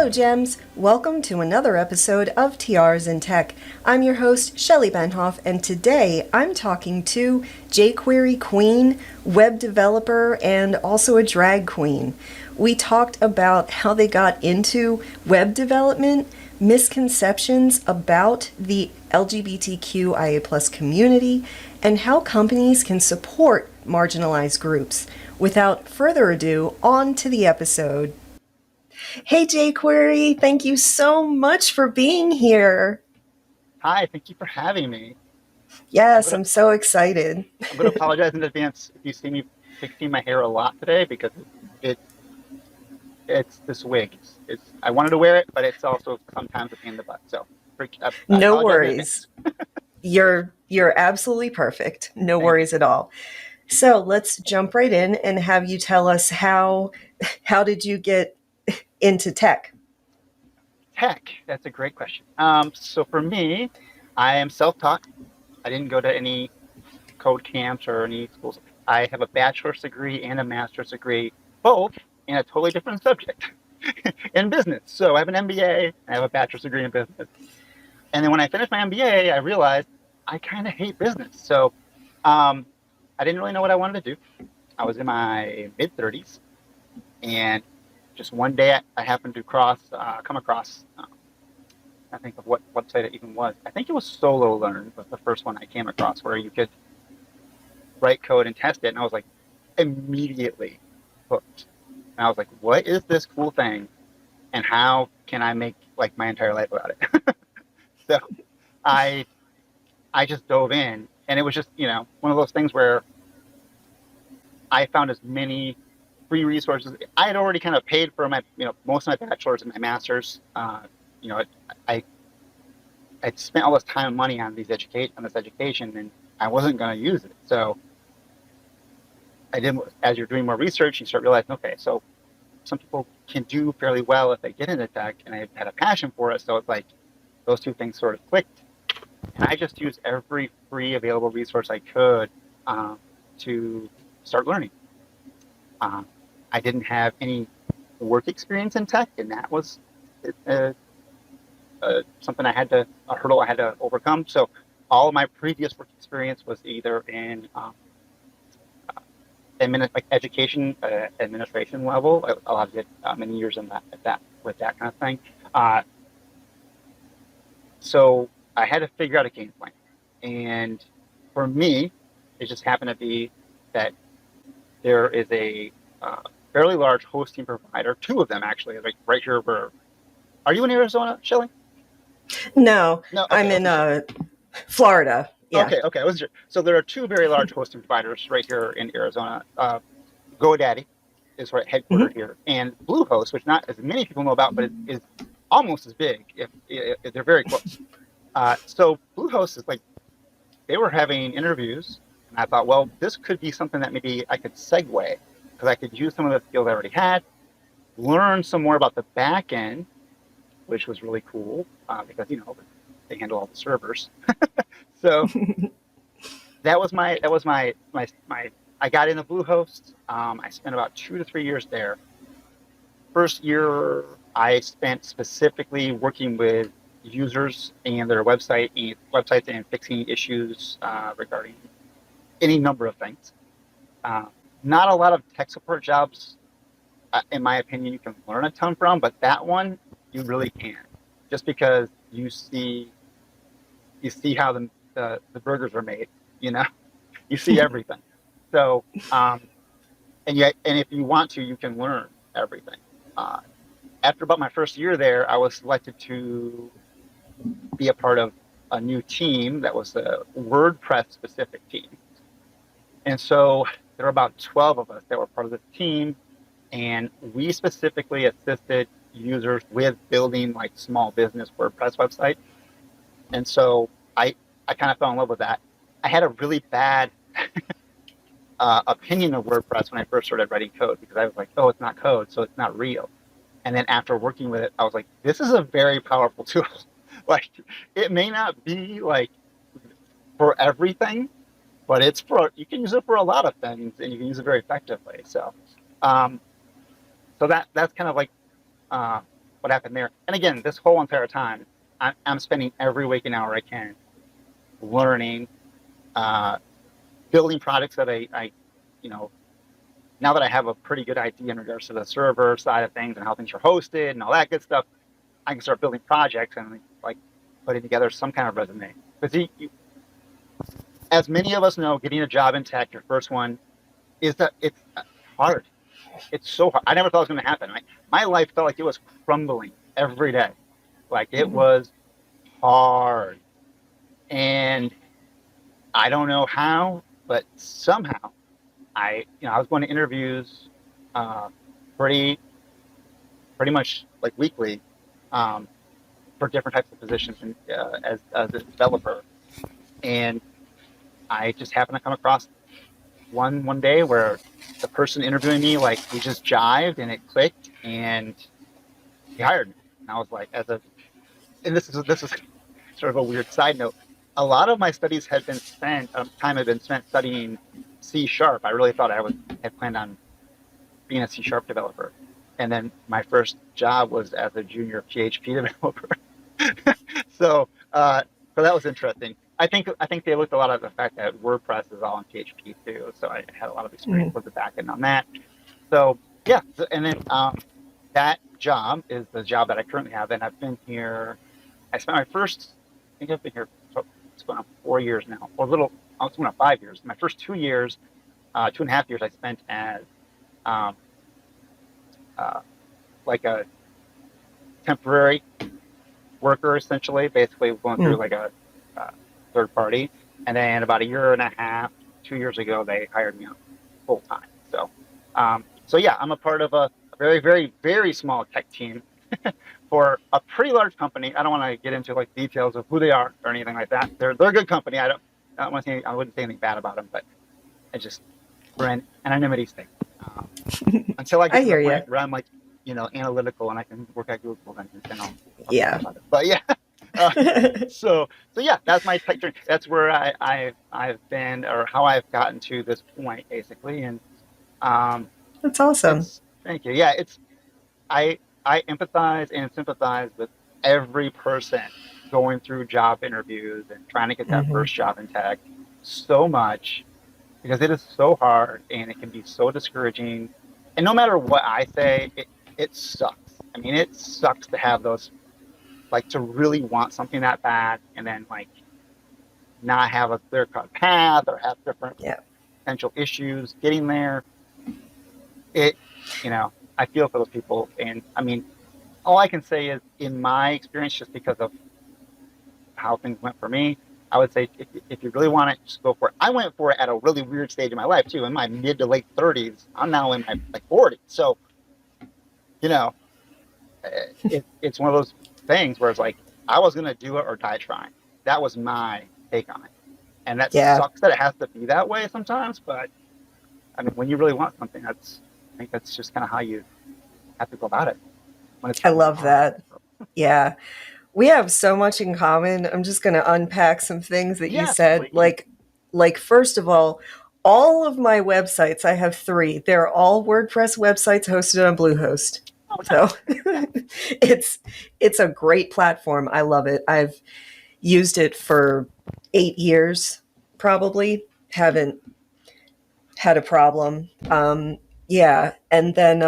Hello, Gems. Welcome to another episode of Tiaras and Tech. I'm your host, Shelley Benhoff, and today I'm talking to JQueery Queen, web developer, and also a drag queen. We talked about how they got into web development, misconceptions about the LGBTQIA+ community, and how companies can support marginalized groups. Without further ado, on to the episode. Hey jQuery, thank you so much for being here. Hi, thank you for having me. Yes, I'm so excited. I'm gonna apologize in advance if you see me fixing my hair a lot today because it it's this wig. I wanted to wear it, but it's also sometimes a pain in the butt. So I No apologize in worries. advance. You're absolutely perfect. No worries at all. So let's jump right in and have you tell us how did you get into tech? Tech, that's a great question. So for me, I am self-taught. I didn't go to any code camps or any schools. I have a bachelor's degree and a master's degree, both in a totally different subject in business. So I have an MBA, I have a bachelor's degree in business. And then when I finished my MBA, I realized I kind of hate business. So um, I didn't really know what I wanted to do. I was in my mid 30s, and just one day I happened to come across, I think of what website it even was. I think it was Solo Learn was the first one I came across where you could write code and test it. And I was like immediately hooked. And I was like, what is this cool thing? And how can I make like my entire life about it? So I I just dove in, and it was just one of those things where I found as many free resources. I had already kind of paid for my most of my bachelor's and my master's. You know, I I spent all this time and money on this education, and I wasn't going to use it. So I did. As you're doing more research, you start realizing, okay, so some people can do fairly well if they get into tech, and I had a passion for it. So it's like those two things sort of clicked. And I just used every free available resource I could to start learning. Um, I didn't have any work experience in tech, and that was uh, something a hurdle I had to overcome. So all of my previous work experience was either in like education, administration level. I did many years in that with that kind of thing. Uh, so I had to figure out a game plan, and for me, it just happened to be that there is a fairly large hosting provider, two of them actually, like right here. Where are you in Arizona, Shelley? No, No, okay, I'm I in wasn't sure. Florida. Yeah. Okay, I wasn't sure. So there are two very large hosting providers right here in Arizona. GoDaddy is right headquartered Mhm. here, and Bluehost, which not as many people know about, but is almost as big. If they're very close. So Bluehost is like they were having interviews, and I thought, well, this could be something that maybe I could segue because I could use some of the skills I already had, learn some more about the back end, which was really cool because they handle all the servers. So that was my. I got into Bluehost. I spent about 2 to 3 years there. First year, I spent specifically working with users and their websites and fixing issues regarding any number of things. Uh, Not a lot of tech support jobs, in my opinion, you can learn a ton from, but that one you really can, just because you see how the burgers are made. You know, you see everything. So, and if you want to, you can learn everything. Uh, After about my first year there, I was selected to be a part of a new team that was a WordPress specific team. And so there were about 12 of us that were part of this team. And we specifically assisted users with building like small business WordPress websites. And so I kind of fell in love with that. I had a really bad opinion of WordPress when I first started writing code because I was like, oh, it's not code, so it's not real. And then after working with it, I was like, this is a very powerful tool. Like, it may not be like for everything, but you can use it for a lot of things, and you can use it very effectively. So, um, so that's kind of like uh, what happened there. And again, this whole entire time, I'm spending every waking hour I can learning, uh, building products that you know, now that I have a pretty good idea in regards to the server side of things and how things are hosted and all that good stuff, I can start building projects and like putting together some kind of resume. Because as many of us know, getting a job in tech, your first one, is that it's hard. It's so hard. I never thought it was going to happen. My life felt like it was crumbling every day. Like it was hard. And I don't know how, but somehow I was going to interviews uh, pretty pretty much like weekly um, for different types of positions and, as a developer. And I just happened to come across one day where the person interviewing me, like, we just jived and it clicked and he hired me. And I was like, and this is sort of a weird side note. A lot of my studies had been spent, time had been spent studying C sharp. I really thought had planned on being a C sharp developer. And then my first job was as a junior PHP developer. So, so that was interesting. I think they looked a lot at the fact that WordPress is all in PHP too. So I had a lot of experience with the backend on that. So yeah, and then that job is the job that I currently have, and I've been here. I spent my first. I think I've been here. So it's going on 4 years now, or a little. It's going on 5 years. My first 2 years, 2.5 years, I spent as um, uh, like a temporary worker, essentially, basically going through like a third party. And then about a year and a half, 2 years ago, they hired me on full time. So yeah, I'm a part of a very, very, very small tech team for a pretty large company. I don't want to get into like details of who they are or anything like that. They're a good company. I don't want to say, I wouldn't say anything bad about them, but I just, for an anonymity sake. Until I get I to hear the you. point where I'm like, analytical and I can work at Google, then I'll talk Yeah. about it. But yeah, so yeah, that's my tech journey. That's where I've been, or how I've gotten to this point, basically. And um, That's awesome. it's thank you. Yeah, I I empathize and sympathize with every person going through job interviews and trying to get that Hmm. first job in tech so much, because it is so hard and it can be so discouraging. And no matter what I say, it sucks. I mean, it sucks to have those, like, to really want something that bad and then like not have a clear cut path or have different Yeah. potential issues getting there. It, I feel for those people. And I mean, all I can say is, in my experience, just because of how things went for me, I would say if you really want it, just go for it. I went for it at a really weird stage in my life too, in my mid to late 30s. I'm now in my like 40s. So, you know, it's one of those things where it's like, I was going to do it or die trying. That was my take on it. And that Yeah. sucks that it has to be that way sometimes. But I mean, when you really want something, I think that's just kind of how you have to go about it when it's I really love hard. that. Yeah. We have so much in common. I'm just going to unpack some things that you Yes, said. please. Like first of all of my websites, I have three. They're all WordPress websites hosted on Bluehost. Oh, So nice. Yeah. it's a great platform. I love it. I've used it for 8 years, probably. Haven't had a problem. Yeah, and then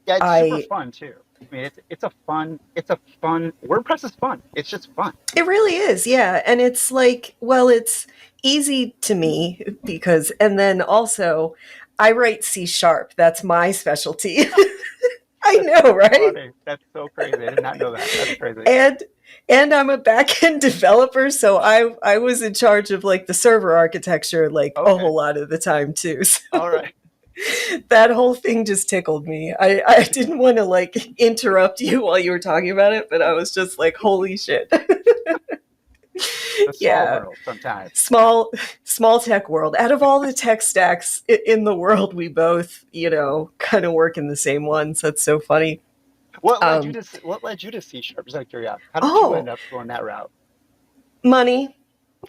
Yeah, it's super I fun too. I mean, it's a fun. WordPress is fun. It's just fun. it really is, yeah, and it's like, well, it's easy to me because, and then also, I write C sharp. That's my specialty. I That's know, so right? funny. That's so crazy. I did not know that. That's crazy. and and I'm a backend developer, so I was in charge of like the server architecture like a Okay. whole lot of the time too. All right. So that whole thing just tickled me. I didn't want to like interrupt you while you were talking about it, but I was just like, holy shit. The small Yeah. world sometimes. Small tech world. Out of all the tech stacks in the world, we both, kind of work in the same ones. That's so funny. Um, What led you to C sharp? Just out of curiosity. How did you end oh, up going that route? money.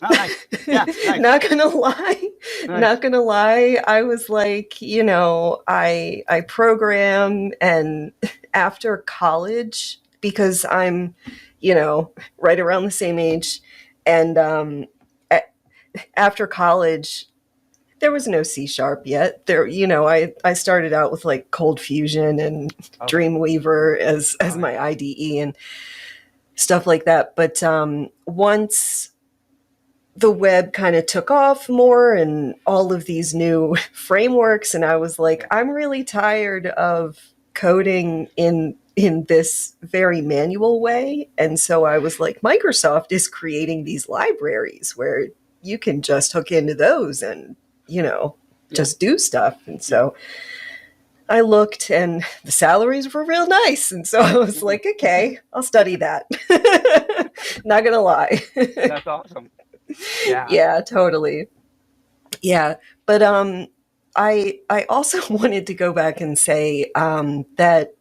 Oh, nice. Yeah, nice, Not gonna lie, nice. not gonna lie. I was like, I program, and after college, because I'm, right around the same age, and a- after college, there was no C sharp yet. I started out with like Cold Fusion and Okay. Dreamweaver as Oh my yeah. IDE and stuff like that. But once the web kind of took off more and all of these new frameworks, and I was like, Yeah. I'm really tired of coding in this very manual way. And so I was like, Microsoft is creating these libraries where you can just hook into those and, Yeah. just do stuff. And Yeah. so I looked, and the salaries were real nice. And so I was Mhm. like, okay, I'll study that. Not gonna lie. That's awesome. Yeah. Yeah, totally. Yeah, but I also wanted to go back and say that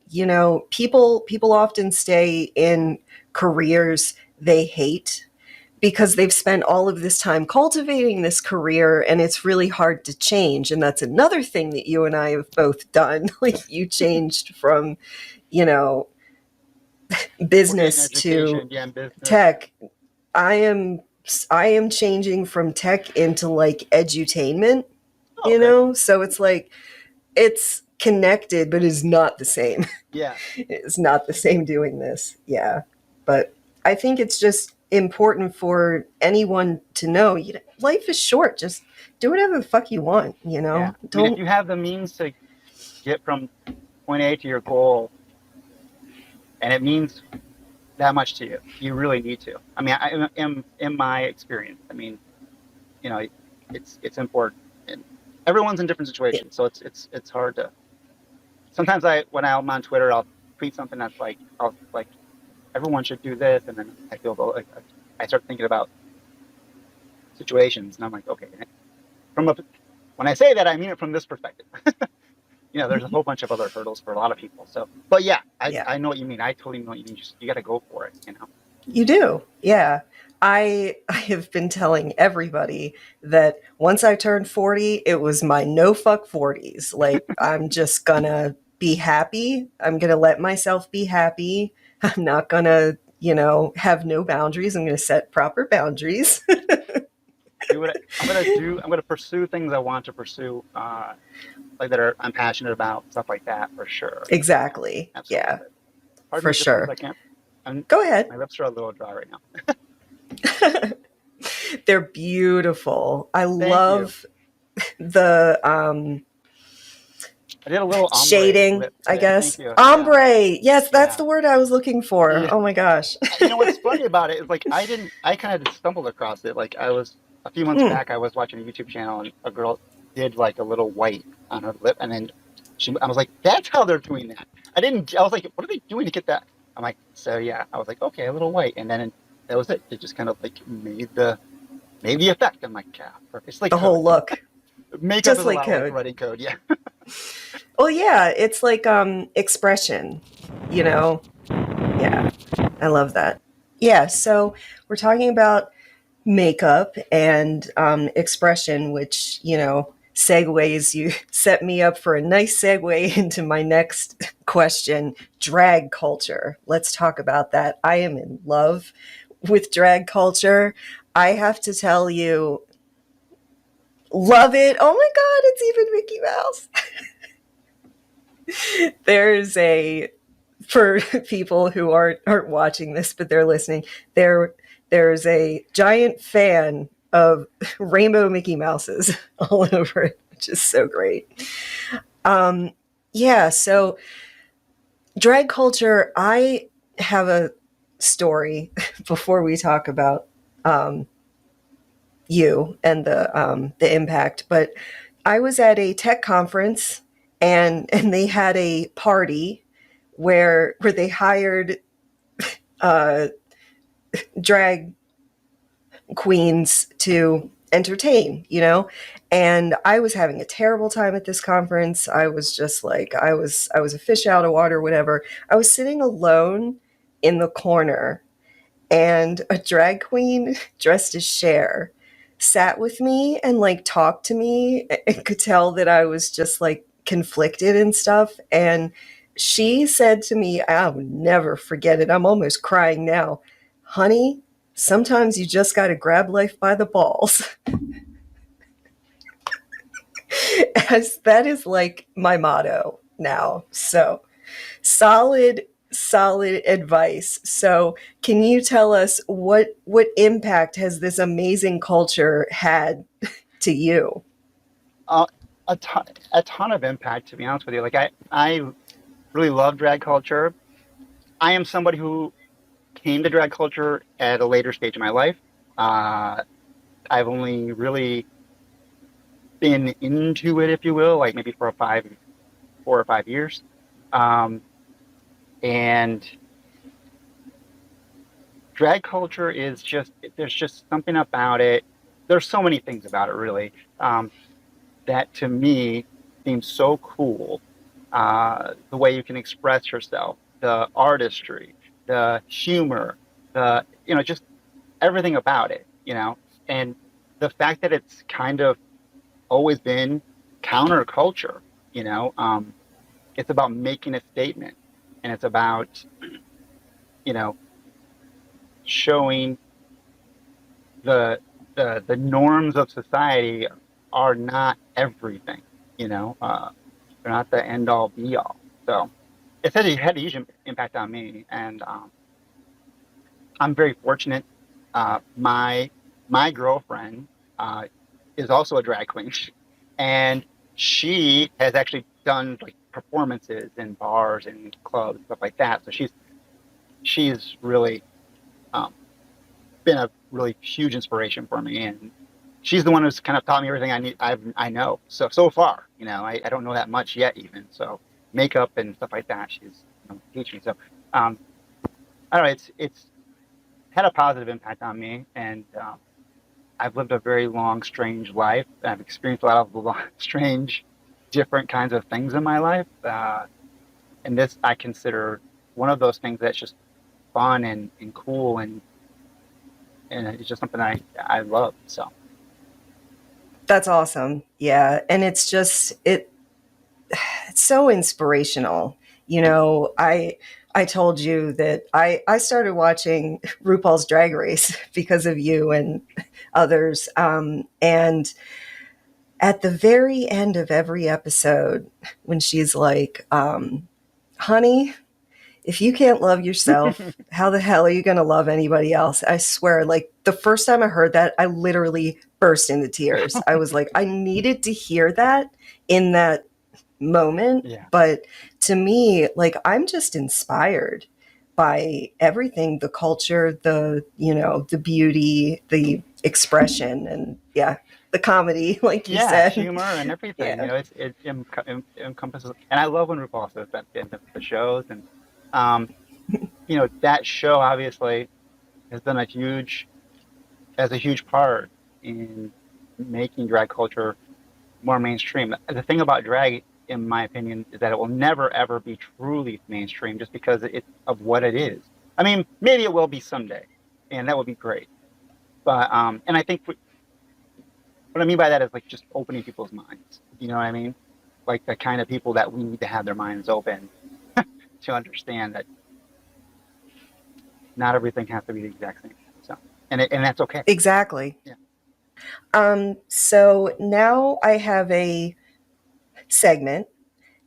people often stay in careers they hate because they've spent all of this time cultivating this career, and it's really hard to change. And that's another thing that you and I have both done. Like, you changed from you know Working in business to education, yeah, and business. tech. I am changing from tech into like edutainment, Oh, okay. so it's like it's connected but is not the same. Yeah. It's not the same doing this. Yeah, but I think it's just important for anyone to know, life is short. Just do whatever the fuck you want. Yeah. I mean, if Don't. you have the means to get from point A to your goal, and it means that much to you, you really need to. I mean, I am in my experience. I mean, you know, it's important, and everyone's in different situations, so it's hard to. Sometimes when I'm on Twitter, I'll tweet something that's like, I'll like everyone should do this, and then I feel like I start thinking about situations, and I'm like, okay, from a when I say that, I mean it from this perspective. There's a whole bunch of other hurdles for a lot of people. So, but yeah, Yeah, I know what you mean. I totally know what you mean. You got to go for it. you do. Yeah. I have been telling everybody that once I turned 40, it was my no fuck 40s. Like, I'm just gonna be happy. I'm gonna let myself be happy. I'm not gonna, have no boundaries. I'm gonna set proper boundaries. Do what I'm gonna do. I'm gonna pursue things I want to pursue, like I'm passionate about, stuff like that for sure. Exactly. Yeah, Absolutely. Pardon for me just one sure. second. Go ahead. My lips are a little dry right now. They're beautiful. I Thank you. love the I did a little ombre shading, lip I today. Thank guess. you. Yeah. Ombre. Yes, that's Yeah. the word I was looking for. Yeah. Oh my gosh. What's funny about it is like I kind of just stumbled across it. Like I was a few months Mm. back, I was watching a YouTube channel and a girl did like a little white on her lip, and then I was like, that's how they're doing that. I was like, what are they doing to get that? I'm like, so yeah, I was like, okay, a little white, and then that was it. It just kind of like made the effect. I'm like, yeah, perfect. It's like The code. whole look. Makeup Just is a like lot like code. writing code. Yeah. Well, yeah, it's like expression, you know? Yeah. I love that. Yeah, so we're talking about makeup and expression, which, segues. You set me up for a nice segue into my next question: drag culture. Let's talk about that. I am in love with drag culture. I have to tell you, love it. Oh my God, it's even Mickey Mouse. There's a For people who aren't watching this but they're listening, there's a giant fan of rainbow Mickey Mouses all over it, which is so great. Yeah, so drag culture. I have a story before we talk about um, you and the impact, but I was at a tech conference, and they had a party where they hired uh, drag queens to entertain, and I was having a terrible time at this conference. I was just like, I was a fish out of water, whatever. I was sitting alone in the corner, and a drag queen dressed as Cher sat with me and like talked to me and could tell that I was just like conflicted and stuff. And she said to me, I'll never forget it. I'm almost crying now. Honey, sometimes you just got to grab life by the balls. As that is like my motto now. So solid advice. So can you tell us what impact has this amazing culture had to you? Uh, a ton of impact, to be honest with you. Like I really love drag culture. I am somebody who came to drag culture at a later stage of my life. Uh, I've only really been into it, if you will, like maybe for 4 or 5 years. Um, and drag culture is just, there's just something about it. There's so many things about it, really, that to me seems so cool. The way you can express yourself, the artistry, the humor, just everything about it, and the fact that it's kind of always been counterculture, it's about making a statement, and it's about, you know, showing the the norms of society are not everything, they're not the end all be all. So it had a huge impact on me, and I'm very fortunate. My girlfriend uh, is also a drag queen, and she has actually done like performances in bars and clubs, stuff like that. So she's really um, been a really huge inspiration for me, and she's the one who's kind of taught me everything I know. So far, I don't know that much yet, even. So makeup and stuff like that, she's teaching me. So um, I don't know. It's had a positive impact on me, and I've lived a very long, strange life. I've experienced a lot of strange, different kinds of things in my life, and this I consider one of those things that's just fun and cool, and it's just something I love. So That's awesome. Yeah, and it's so inspirational. I told you that I started watching RuPaul's Drag Race because of you and others. And at the very end of every episode, when she's like, honey, if you can't love yourself, how the hell are you going to love anybody else? I swear, like the first time I heard that, I literally burst into tears. I was like, I needed to hear that in that moment. yeah, But to me, like, I'm just inspired by everything, the culture, the beauty, the expression, and yeah, the comedy, like you yeah, said. humor and everything. Yeah. It encompasses, and I love when RuPaul says that at the end of the shows, and um, that show obviously has done a huge part in making drag culture more mainstream. The thing about drag, in my opinion, is that it will never ever be truly mainstream just because it's of what it is. I mean, maybe it will be someday, and that would be great. But and I think what I mean by that is like just opening people's minds. You know what I mean? Like the kind of people that we need to have their minds open to understand that not everything has to be the exact same. So, and that's okay. Exactly. Yeah. So now I have a segment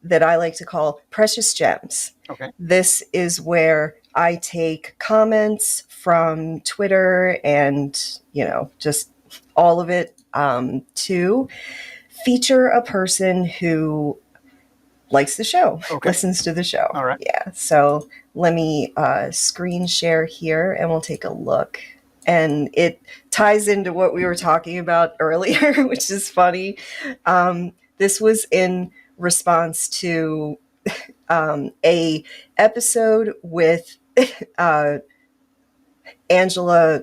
that I like to call Precious Gems. Okay. This is where I take comments from Twitter and, just all of it to feature a person who likes the show, Okay. listens to the show. All right. Yeah. So let me screen share here and we'll take a look. And it ties into what we were talking about earlier, which is funny. This was in response to a episode with uh, Angela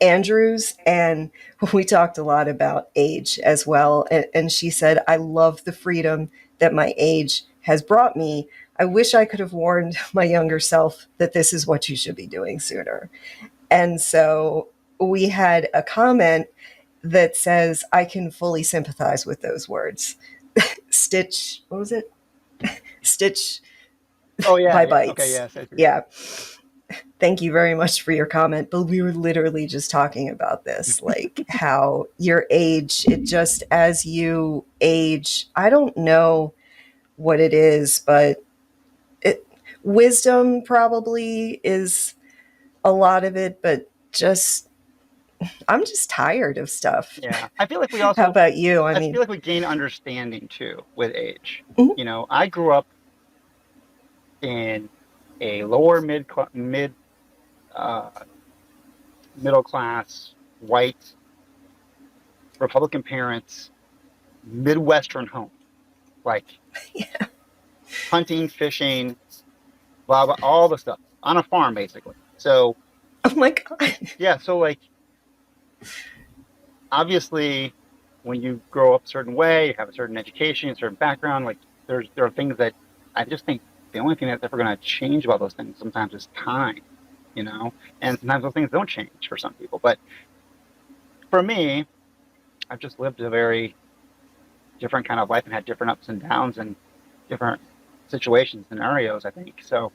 Andrews, and we talked a lot about age as well. And she said, I love the freedom that my age has brought me, I wish I could have warned my younger self that this is what you should be doing sooner. And so we had a comment that says, I can fully sympathize with those words. Stitch, what was it? Stitch Oh yeah, by yeah. Okay, bites. yes, I see. Yeah. Thank you very much for your comment. But we were literally just talking about this, like how your age, it just as you age, I don't know what it is, but it, wisdom probably is a lot of it, but just, I'm just tired of stuff. Yeah, I feel like we How also, about you? I I mean, feel like we gain understanding too with age. mhm, You know, I grew up in a lower uh, middle class, white, Republican parents, Midwestern home, like hunting, fishing, blah blah, all the stuff on a farm basically. So oh my God. yeah, so like obviously when you grow up a certain way, you have a certain education, a certain background, like there are things that I just think the only thing that's ever going to change about those things sometimes is time, you know, and sometimes those things don't change for some people. But for me, I've just lived a very different kind of life and had different ups and downs and different situations, scenarios, I think. So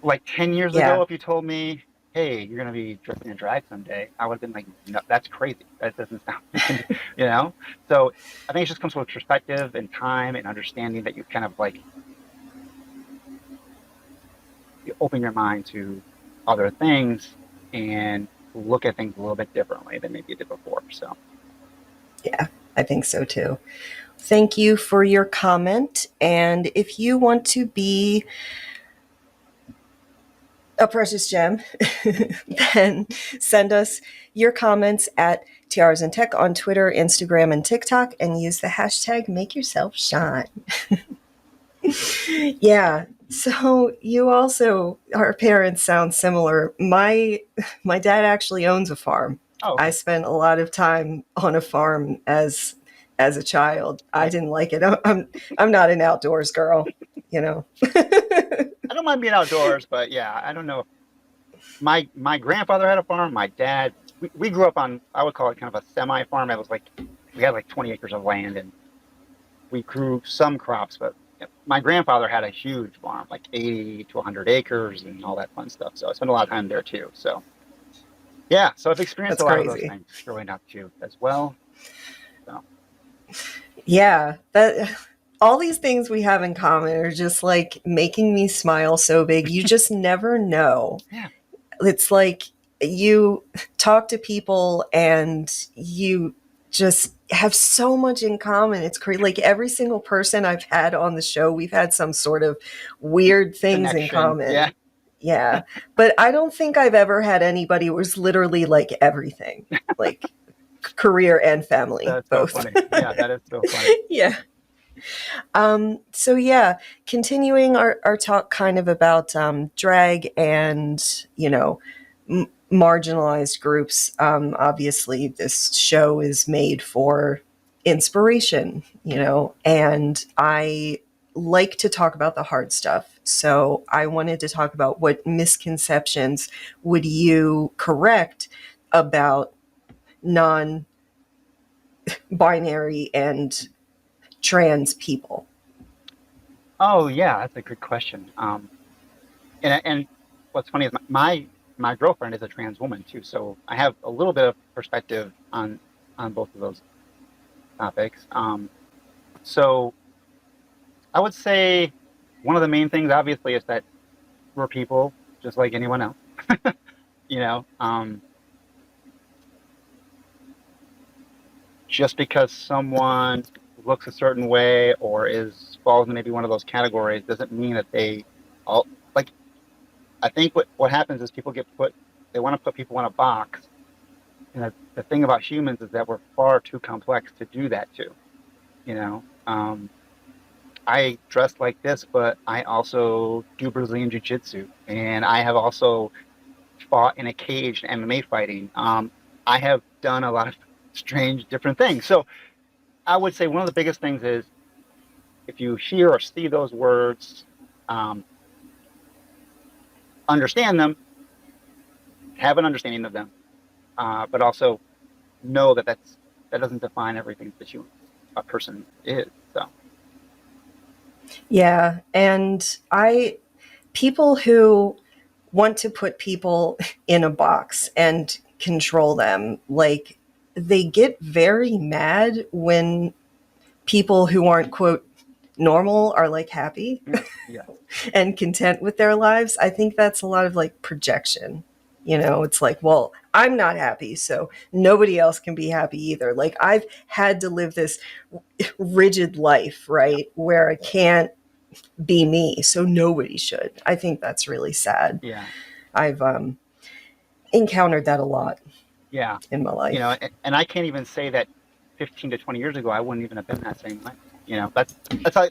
like 10 years ago, Yeah, if you told me, hey, you're going to be drifting and drag someday, I would have been like, no, that's crazy. That doesn't sound, you know? So I think it just comes with perspective and time and understanding that you kind of like, you open your mind to other things and look at things a little bit differently than maybe you did before. So, yeah, I think so too. Thank you for your comment. And if you want to be a precious gem, then send us your comments at Tiaras and Tech on Twitter, Instagram, and TikTok, and use the hashtag Make Yourself Shine. Yeah. So you also, our parents sound similar. My dad actually owns a farm. oh, I okay. spent a lot of time on a farm as a child. I I, didn't like it. I'm not an outdoors girl, you know. I don't mind being outdoors, but yeah, I don't know. My grandfather had a farm. My dad, we grew up on, I would call it kind of a semi farm. It was like we had like 20 acres of land and we grew some crops, but my grandfather had a huge farm, like 80 to 100 acres and all that fun stuff. So I spent a lot of time there too. So yeah, so I've experienced That's a lot of those crazy. things growing up too as well. So Yeah, that all these things we have in common are just like making me smile so big. You just never know. yeah, It's like you talk to people and you just have so much in common. It's crazy. Like every single person I've had on the show, we've had some sort of weird things in connection. Yeah, common. Yeah. But I don't think I've ever had anybody who was literally like everything, like career and family, that's so both. funny. Yeah, that is so funny. Yeah. So yeah, continuing our talk kind of about drag and, you know, marginalized groups. Obviously, this show is made for inspiration, you know, and I like to talk about the hard stuff. So I wanted to talk about what misconceptions would you correct about non binary and trans people? Oh yeah, that's a good question. And what's funny is my girlfriend is a trans woman too, so I have a little bit of perspective on both of those topics. So I would say one of the main things, obviously, is that we're people just like anyone else. You know, just because someone looks a certain way or is falls in maybe one of those categories doesn't mean that they all like. I think what happens is people get put. They want to put people in a box, and the thing about humans is that we're far too complex to do that to. You know, I dress like this, but I also do Brazilian jiu-jitsu, and I have also fought in a cage in MMA fighting. I have done a lot of strange, different things. So I would say one of the biggest things is if you hear or see those words, understand them, have an understanding of them, but also know that that doesn't define everything that a person is. So Yeah, and people who want to put people in a box and control them, like, they get very mad when people who aren't, quote, normal are like happy yeah, and content with their lives. I think that's a lot of like projection. It's like, well, I'm not happy, so nobody else can be happy either. Like, I've had to live this rigid life, yeah, right, where I can't be me, so nobody should. I think that's really sad. yeah, I've encountered that a lot yeah. in my life. And I can't even say that 15 to 20 years ago I wouldn't even have been that same way. That's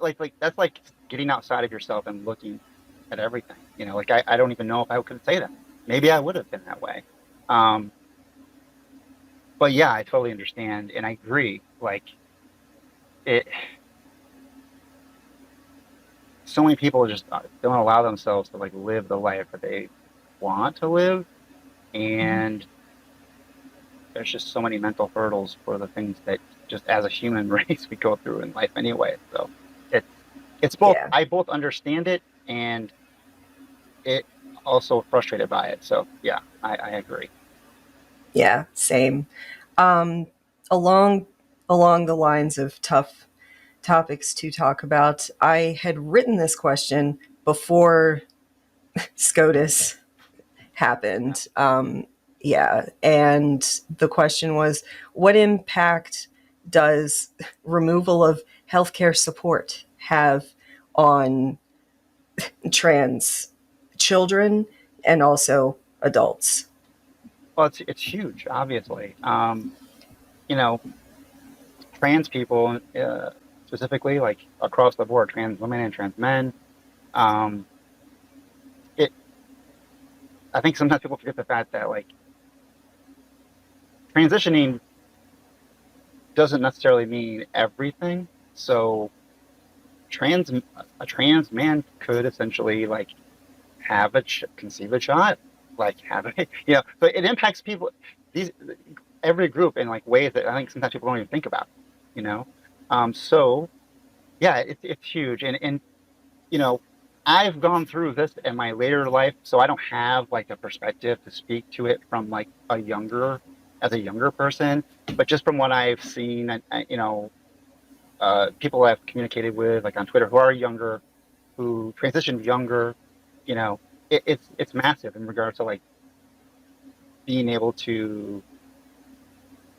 like that's like getting outside of yourself and looking at everything. Like I don't even know if I could say that. Maybe I would have been that way. Um, but yeah, I totally understand and I agree. Like it, so many people just don't allow themselves to like live the life that they want to live, and there's just so many mental hurdles for the things that just as a human race we go through in life anyway. So it's it's both. Yeah. I both understand it and it also frustrated by it. So yeah, I agree. Yeah, same. Um, along the lines of tough topics to talk about, I had written this question before SCOTUS Yeah. happened. Yeah, and the question was, what impact does removal of healthcare support have on trans children and also adults? Well, it's huge, obviously. You know, trans people, specifically, like across the board, trans women and trans men. Um, it. I think sometimes people forget the fact that like transitioning doesn't necessarily mean everything. So trans a trans man could essentially like have conceive a child, like have a so it impacts people, these every group in like ways that I think sometimes people don't even think about, you know. So yeah, it's huge, and you know, I've gone through this in my later life, so I don't have like a perspective to speak to it from like as a younger person, but just from what I've seen, and people I've communicated with, like on Twitter, who are younger, who transitioned younger, you know, it's massive in regards to like being able to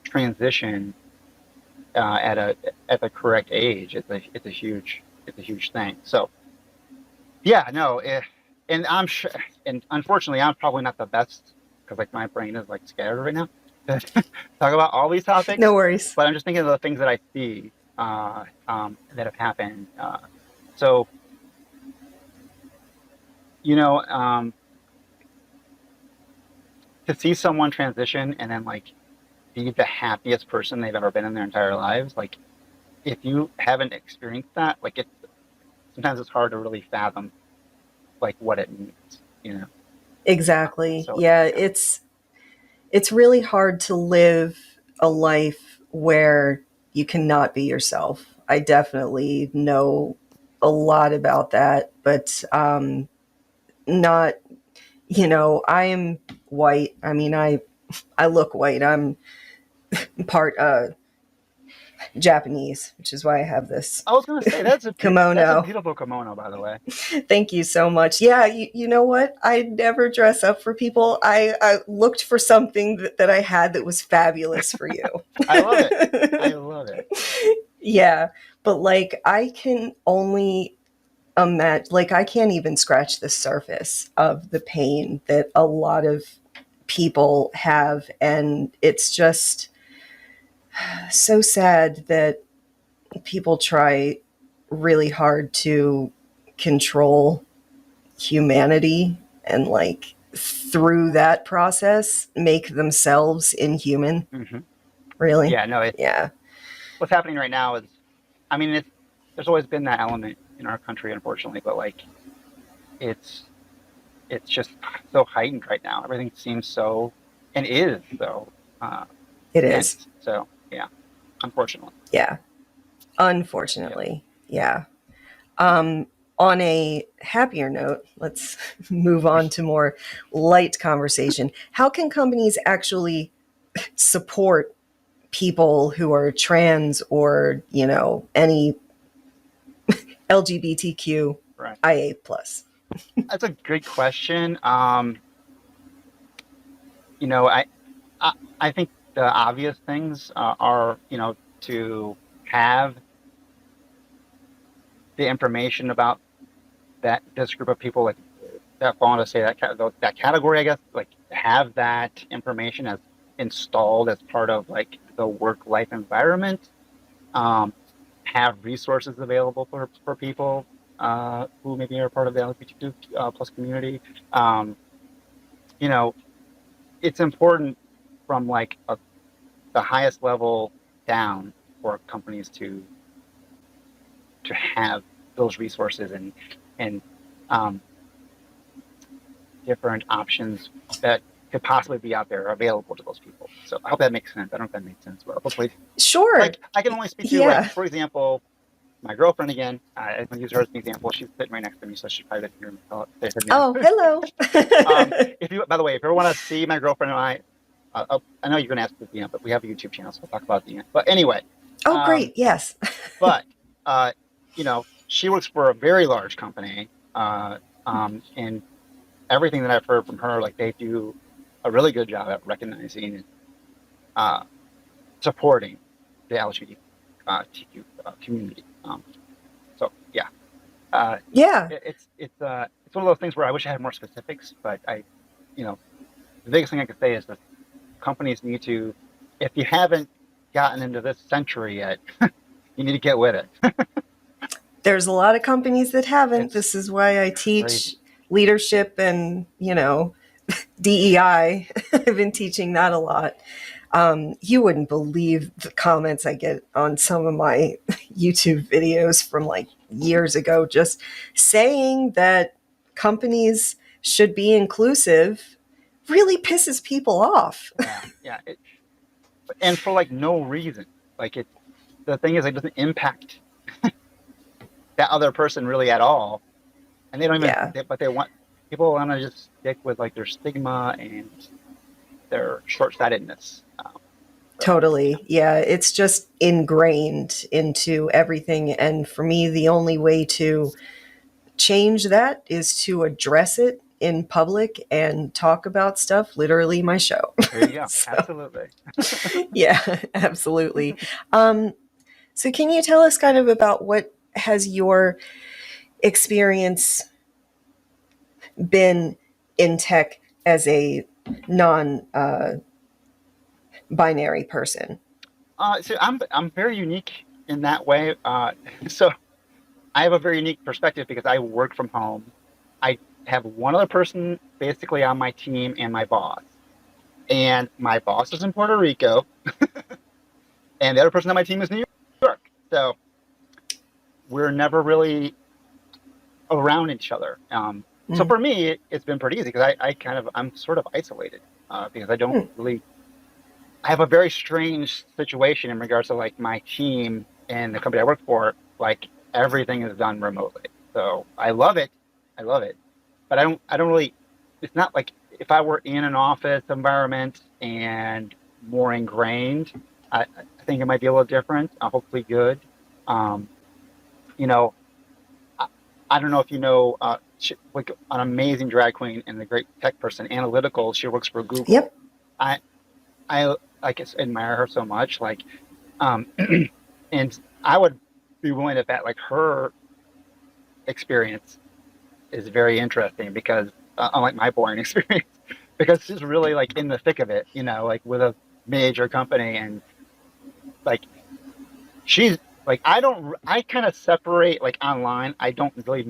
transition at the correct age. It's a huge thing. So yeah, no, and I'm sure, and unfortunately, I'm probably not the best because like my brain is like scattered right now to talk about all these No topics. worries. But I'm just thinking of the things that I see that have happened. So you know, to see someone transition and then like be the happiest person they've ever been in their entire lives, like if you haven't experienced that, like it's sometimes it's hard to really fathom like what it means. Exactly. So Yeah, yeah. it's really hard to live a life where you cannot be yourself. I definitely know a lot about that, but not, I am white. I mean, I look white. I'm part Japanese, which is why I have this I was gonna say that's a kimono. beautiful kimono, by the way. Thank you so much. Yeah, you know what? I never dress up for people. I looked for something that I had that was fabulous for you. I love it. I love it. Yeah, but like, I can only imagine, like, I can't even scratch the surface of the pain that a lot of people have. And it's just so sad that people try really hard to control humanity and, like, through that process make themselves inhuman. Hmm. Really? Yeah, no, Yeah. what's happening right now is, I mean, there's always been that element in our country, unfortunately, but like it's just so heightened right now. Everything seems so and is so It is. tense. So yeah, unfortunately. Yeah. Yeah. Unfortunately. Yeah. On a happier note, let's move on to more light conversation. How can companies actually support people who are trans or, any Right. LGBTQIA plus? That's a great question. You know, I, I think the obvious things are, to have the information about that this group of people, like that fall into say that category, I guess, like have that information as installed as part of like the work life environment. Um, have resources available for people who maybe are part of the LGBTQ plus community. Um, you know, it's important from like the highest level down for companies to have those resources and um, different options that could possibly be out there available to those people. So I hope that makes sense. I don't know if that makes sense, but hopefully, Sure. like I can only speak to like, Yeah. for example, my girlfriend again. I'm gonna use her as an example. She's sitting right next to me, so she probably didn't hear me say her name. Oh, hello. If you, by the way, if you ever want to see my girlfriend and I know you're gonna ask at the end, but we have a YouTube channel, so we'll talk about it at the end. But anyway, Oh, um, great. Yes. but she works for a very large company, and everything that I've heard from her, like they do a really good job at recognizing and uh, supporting the LGBTQ community. So yeah, uh, Yeah. it's one of those things where I wish I had more specifics, but you know, the biggest thing I could say is that companies need to, if you haven't gotten into this century yet, you need to get with it. There's a lot of companies that haven't. It's This is why I crazy. teach leadership and, DEI. I've been teaching that a lot. You wouldn't believe the comments I get on some of my YouTube videos from like years ago, just saying that companies should be inclusive really pisses people off. Yeah, yeah. And for like no reason. Like the thing is, it doesn't impact that other person really at all, and they don't even. Yeah, But they want people want to just stick with like their stigma and their short-sightedness. So yeah, totally. Yeah, it's just ingrained into everything. And for me, the only way to change that is to address it in public and talk about stuff, literally my show. there you go. So, Absolutely. yeah, absolutely. Um, so, can you tell us kind of about what has your experience been in tech as a non binary person? So I'm very unique in that way. So I have a very unique perspective because I work from home. I have one other person basically on my team and my boss. And my boss is in Puerto Rico, and the other person on my team is New York. So we're never really around each other. So Mm. for me, it's been pretty easy because I'm sort of isolated because I don't Mm. really. I have a very strange situation in regards to like my team and the company I work for. Like everything is done remotely, so I love it. I love it, but I don't really. It's not like if I were in an office environment and more ingrained. I think it might be a little different. Hopefully, good. Um, you know, I, I don't know if you know, like an amazing drag queen and a great tech person, analytical. She works for Google. Yep. I I like admire her so much. Like, um, and I would be willing to bet like her experience is very interesting because unlike my boring experience, because she's really like in the thick of it. Like with a major company and like she's like I kind of separate like online. I don't really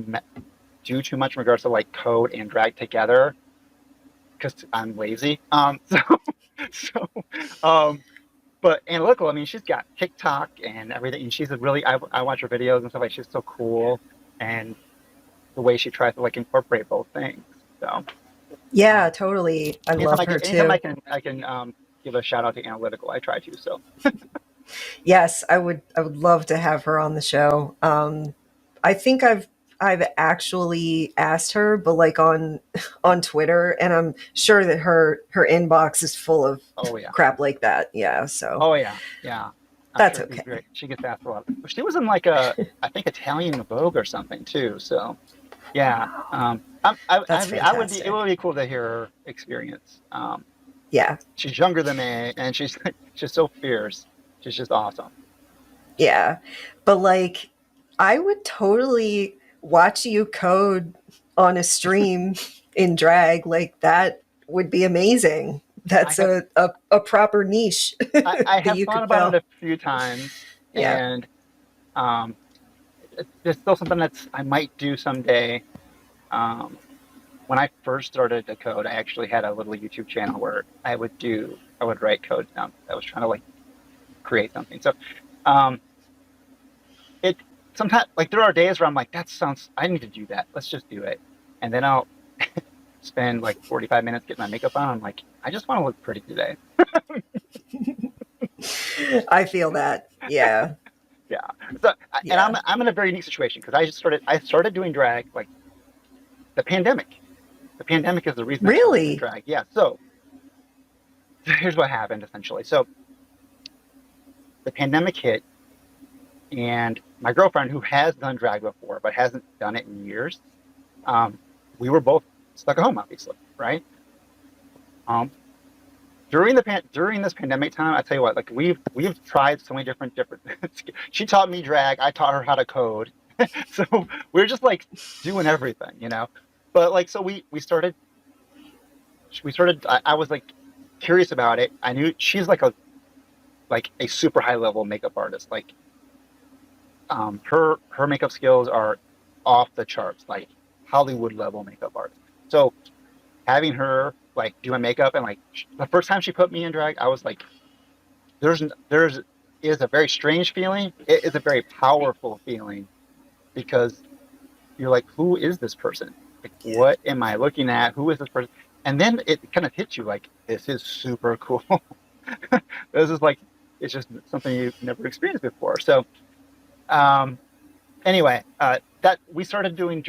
do too much in regards to like code and drag together because I'm lazy. So so um but analytical. I mean, she's got TikTok and everything, and she's a really. I watch her videos and stuff like. She's so cool, and the way she tries to like incorporate both things. So Yeah, um, totally. I love her anytime too. I can give a shout out to analytical. I try to. So Yes, I would love to have her on the show. I think I've actually asked her, but like on Twitter, and I'm sure that her inbox is full of oh yeah, crap like that. Yeah, so oh yeah, yeah. I'm that's sure she's okay. great. She gets asked a lot. She was in like I think Italian Vogue or something too. So yeah. That's I would be. It would fantastic. be cool to hear her experience. Yeah, She's younger than me, and she's so fierce. She's just awesome. yeah. But like I would totally watch you code on a stream in drag. Like that would be amazing. I That's have a proper niche I that have you thought could about it fill. a few times, Yeah. and um, it's still something that's I might do someday. Um, when I first started to code, I actually had a little YouTube channel where I would write code down. I was trying to like create something. So um, it sometimes like there are days where I'm like, that sounds. I need to do that. Let's just do it, and then I'll spend like 45 minutes getting my makeup on. I'm like, I just want to look pretty today. I feel that. Yeah. Yeah. So, and Yeah. I'm in a very unique situation because I started doing drag like the pandemic. The pandemic is the reason I started doing Really? drag. Yeah. So here's what happened essentially. So the pandemic hit, and my girlfriend, who has done drag before but hasn't done it in years, um, we were both stuck at home, obviously, right? Um, during this pandemic time, I tell you what, like we've tried so many different. She taught me drag. I taught her how to code. So we're just like doing everything, you know. But like, so we started. I was like curious about it. I knew she's like a super high level makeup artist. Like, her makeup skills are off the charts, like Hollywood level makeup artist. So having her like do my makeup and like the first time she put me in drag, I was like, there's is a very strange feeling. It is a very powerful feeling because you're like, who is this person? Like, what am I looking at? Who is this person? And then it kind of hits you like, this is super cool. This is like, it's just something you've never experienced before. So, um, anyway, that I started doing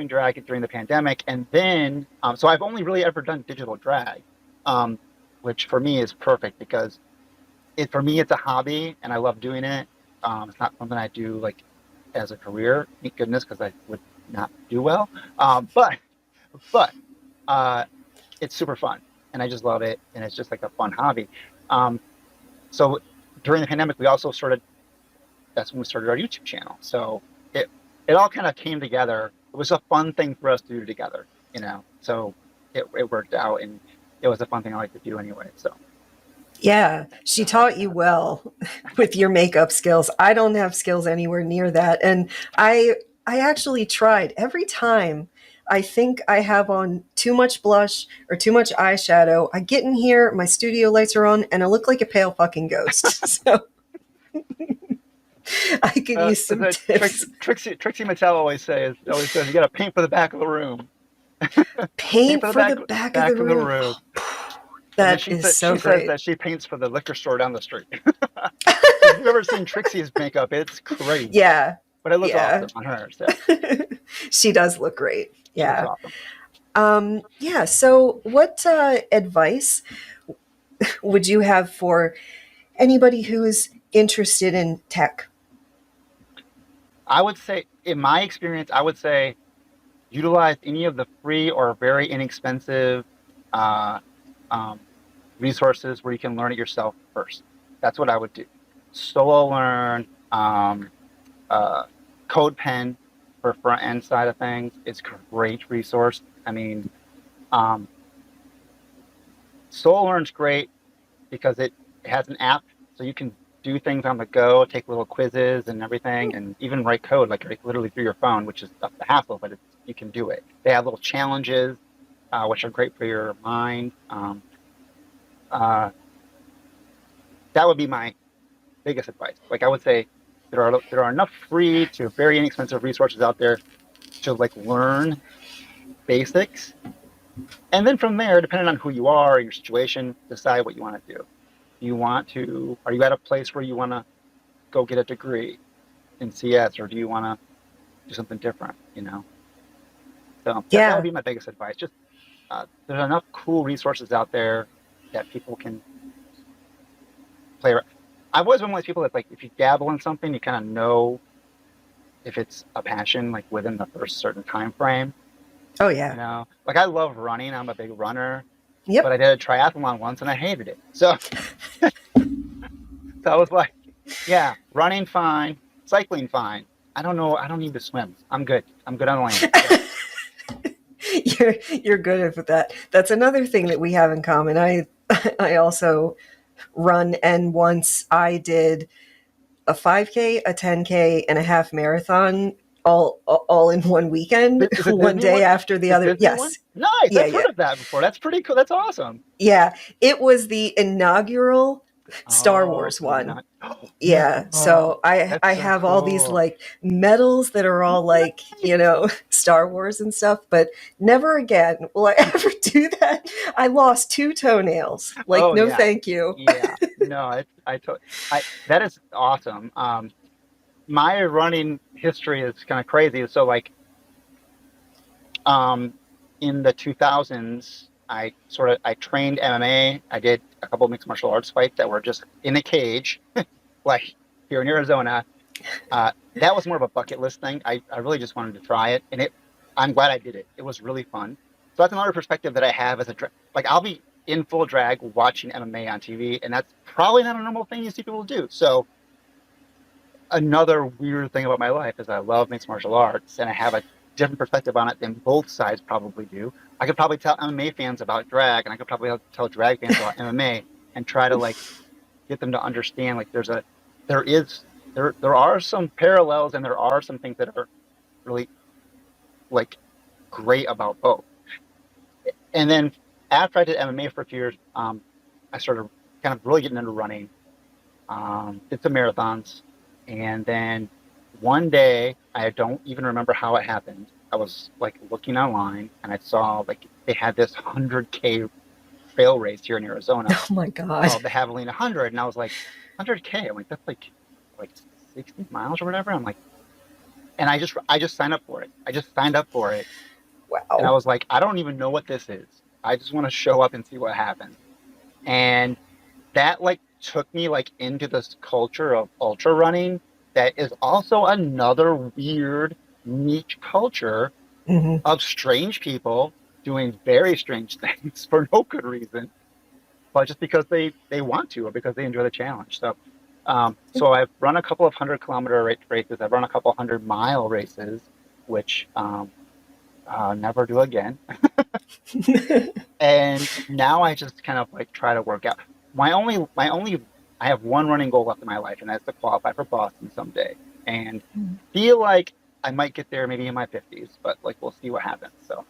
drag during the pandemic, and then, so I've only really ever done digital drag, um, which for me is perfect because for me, it's a hobby and I love doing it. It's not something I do like as a career, thank goodness, because I would not do well. But but uh, it's super fun, and I just love it, and it's just like a fun hobby. Um, so during the pandemic, we also started. That's when we started our YouTube channel. So it all kind of came together. It was a fun thing for us to do together, you know. So it worked out, and it was a fun thing I like to do anyway. So Yeah. She taught you well with your makeup skills. I don't have skills anywhere near that. And I actually tried every time I think I have on too much blush or too much eyeshadow. I get in here, my studio lights are on, and I look like a pale fucking ghost. So I could use some the tips. Trixie Mattel always says you got to paint for the back of the room. Paint Paint for the for the back of the back of the room. room. And then That is so she says great. that she paints for the liquor store down the street. If you've ever seen Trixie's makeup, it's crazy, Yeah. but it looks Yeah. awesome on her. So She does look great. she looks Yeah. awesome. Yeah. So, what advice would you have for anybody who is interested in tech? I would say, in my experience, I would say utilize any of the free or very inexpensive uh, um, resources where you can learn it yourself first. That's what I would do. Solo learn. Uh, CodePen for front end side of things is a great resource. I mean, um, Solo Learn's great because it has an app, so you can do things on the go, take little quizzes and everything, and even write code like literally through your phone, which is the hassle, but you can do it. They have little challenges, which are great for your mind. Uh, that would be my biggest advice. Like I would say there are enough free to very inexpensive resources out there to like learn basics. And then from there, depending on who you are and your situation, decide what you want to do. Are you at a place where you want to go get a degree in CS, or do you want to do something different, you know? So that would Yeah. be my biggest advice. Just there's enough cool resources out there that people can play around. I've always been one of those people that like if you dabble in something, you kind of know if it's a passion like within the first certain time frame. Oh, You yeah. know, like I love running. I'm a big runner, but Yep. I did a triathlon once and I hated it. So, so I was like, yeah, running fine, cycling fine. I don't know. I don't need to swim. I'm good. I'm good on land. So, You're good with that. That's another thing that we have in common. I also run, and once I did a 5K, a 10K, and a half marathon all in one weekend, is it one Disney day one? after the The other. Disney one? Yes. Nice. Yeah, I've heard yeah. of that before. That's pretty cool. That's awesome. Yeah. It was the inaugural Star Oh, Wars the one. not. Yeah, Oh, so I that's so have all these cool. like medals that are all like, Star Wars and stuff, but never again will I ever do that. I lost 2 toenails. Like, Oh no, yeah, thank you. yeah. No, I that is awesome. My running history is kind of crazy. So like, um, in the 2000s, I trained MMA. I did a couple of mixed martial arts fights that were just in a cage, like here in Arizona. That was more of a bucket list thing. I really just wanted to try it, and I'm glad I did it. It was really fun. So that's another perspective that I have as like I'll be in full drag watching MMA on TV, and that's probably not a normal thing you see people do. So another weird thing about my life is I love mixed martial arts, and I have a different perspective on it than both sides probably do. I could probably tell MMA fans about drag, and I could probably tell drag fans about MMA, and try to like get them to understand like there is there are some parallels, and there are some things that are really like great about both. And then after I did MMA for a few years, I started kind of really getting into running. Did some marathons, and then one day I don't even remember how it happened. I was like looking online, and I saw like they had this 100K trail race here in Arizona Oh my God. called the Javelina 100, and I was like, 100K. I'm like, that's like 60 miles or whatever. I'm like, and I just signed up for it. I just signed up for it, and I Wow. was like, I don't even know what this is. I just want to show up and see what happens. And that like took me like into this culture of ultra running that is also another weird niche culture Hmm. of strange people doing very strange things for no good reason, but just because they want to or because they enjoy the challenge. So I've run a couple of 100-kilometer races. I've run a couple 100-mile races, which never do again. And now I just kind of like try to work out. My only, I have one running goal left in my life, and that's to qualify for Boston someday. And feel like I might get there maybe in my 50s, but like we'll see what happens. So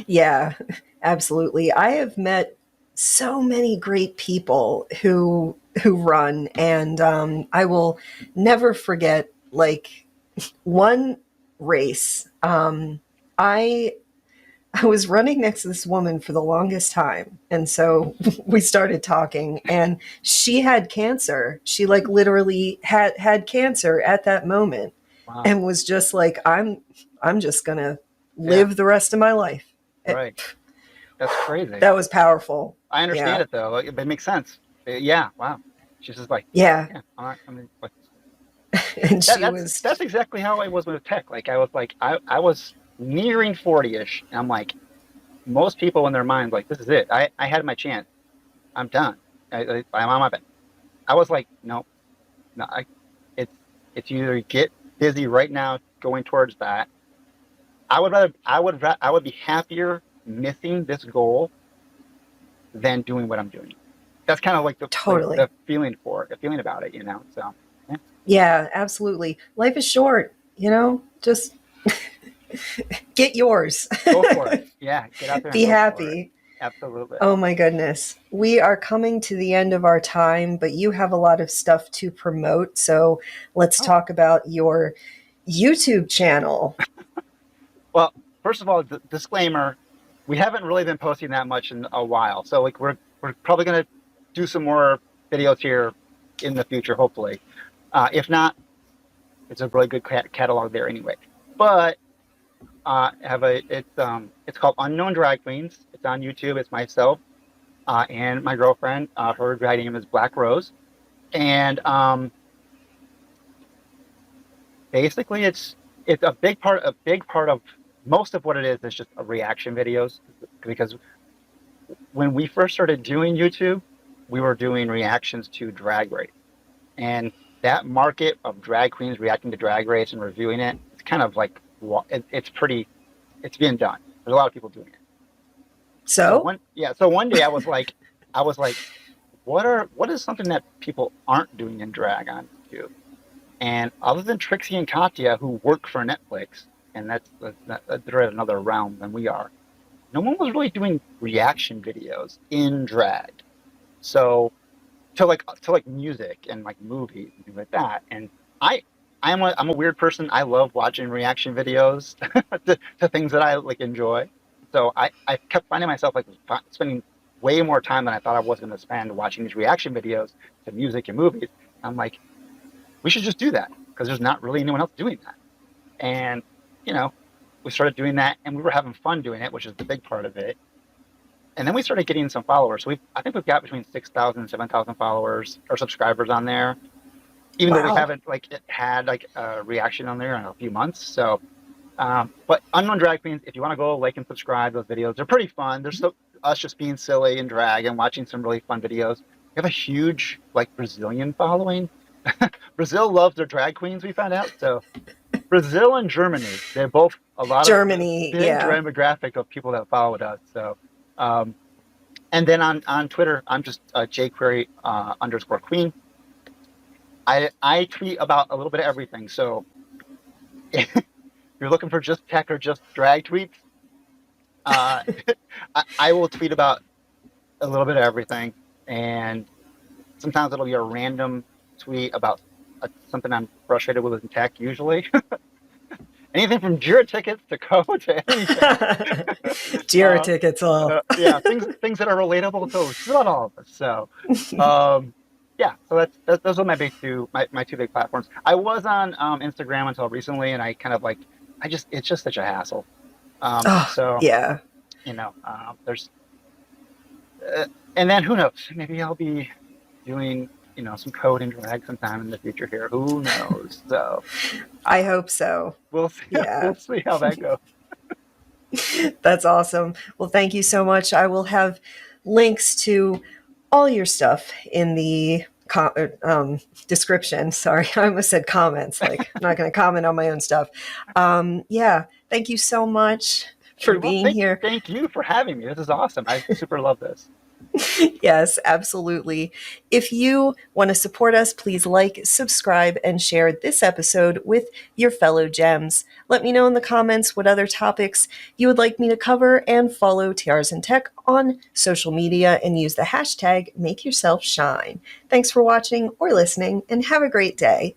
Yeah, absolutely. I have met so many great people who run, and I will never forget like one race. I I was running next to this woman for the longest time. And so we started talking, and she had cancer. She like literally had cancer at that moment, wow, and was just like, I'm just going to yeah, live the rest of my life. right. That's crazy. That was powerful. I understand Yeah. it though. Like, it makes sense. Yeah, wow. She's just like, Yeah. yeah, all right. I mean, like, And that, she that's was, that's exactly how I was with tech. Like I was like I was nearing 40-ish, and I'm like most people in their minds like this is it. I had my chance. I'm done. I'm on my bed. I was like, no, no. It's it's either get busy right now going towards that. I would be happier missing this goal than doing what I'm doing. That's kind of like totally. the feeling the feeling about it, you know. So yeah, Yeah, absolutely. Life is short, just get yours. go for it. Yeah, get out there and Be go for it. happy. Absolutely. Oh my goodness. We are coming to the end of our time, but you have a lot of stuff to promote. So let's Oh, talk about your YouTube channel. well, first of all, disclaimer: we haven't really been posting that much in a while, so like we're probably gonna do some more videos here in the future, hopefully. If not, it's a really good catalog there anyway. But have a it's called Unknown Drag Queens. It's on YouTube. It's myself and my girlfriend. Her drag name is Black Rose, and basically it's a big part of most of what it is just a reaction videos because when we first started doing YouTube, we were doing reactions to Drag Race, and that market of drag queens reacting to Drag Race and reviewing it, it's kind of like it's being done. There's a lot of people doing it. So So, one day I was like, what is something that people aren't doing in drag on YouTube? And other than Trixie and Katya, who work for Netflix, and they're at another realm than we are, no one was really doing reaction videos in drag. So to like music and like movies and things like that. And I I'm a weird person. I love watching reaction videos to things that I like enjoy. So I kept finding myself like spending way more time than I thought I was going to spend watching these reaction videos to music and movies. I'm like, we should just do that because there's not really anyone else doing that. And you know, we started doing that, and we were having fun doing it, which is the big part of it. And then we started getting some followers. So I think we've got between 6,000 and 7,000 followers or subscribers on there, even though we wow. haven't like had like a reaction on there in a few months. So, but Unknown Drag Queens, if you want to go like and subscribe, those videos, they're pretty fun. They're so us just being silly and drag and watching some really fun videos. We have a huge like Brazilian following. Brazil loves their drag queens, we found out. So Brazil and Germany, they're both a lot of Germany, big yeah. demographic of people that followed us. So, um, and then on Twitter, I'm just JQuery underscore Queen. I tweet about a little bit of everything. So if you're looking for just tech or just drag tweets, uh, I will tweet about a little bit of everything. And sometimes it'll be a random tweet about something I'm frustrated with in tech, usually. Anything from Jira tickets to code to anything. Jira uh, tickets, oh. yeah, things that are relatable to just about all of us. So, um, yeah, so those are my two big platforms. I was on Instagram until recently, and I kind of like it's just such a hassle. Oh, So yeah. there's and then who knows? Maybe I'll be doing some code and drag sometime in the future here. Who knows? So I uh, hope so. we'll see. Yeah. We'll see how that goes. That's awesome. Well, thank you so much. I will have links to all your stuff in the description. Sorry, I almost said comments. Like, I'm not going to comment on my own stuff. Yeah, thank you so much for Well, being here. thank you for having me. This is awesome. I super love this. Yes, absolutely. If you want to support us, please like, subscribe, and share this episode with your fellow gems. Let me know in the comments what other topics you would like me to cover, and follow Tiaras and Tech on social media and use the hashtag MakeYourselfShine. Thanks for watching or listening, and have a great day.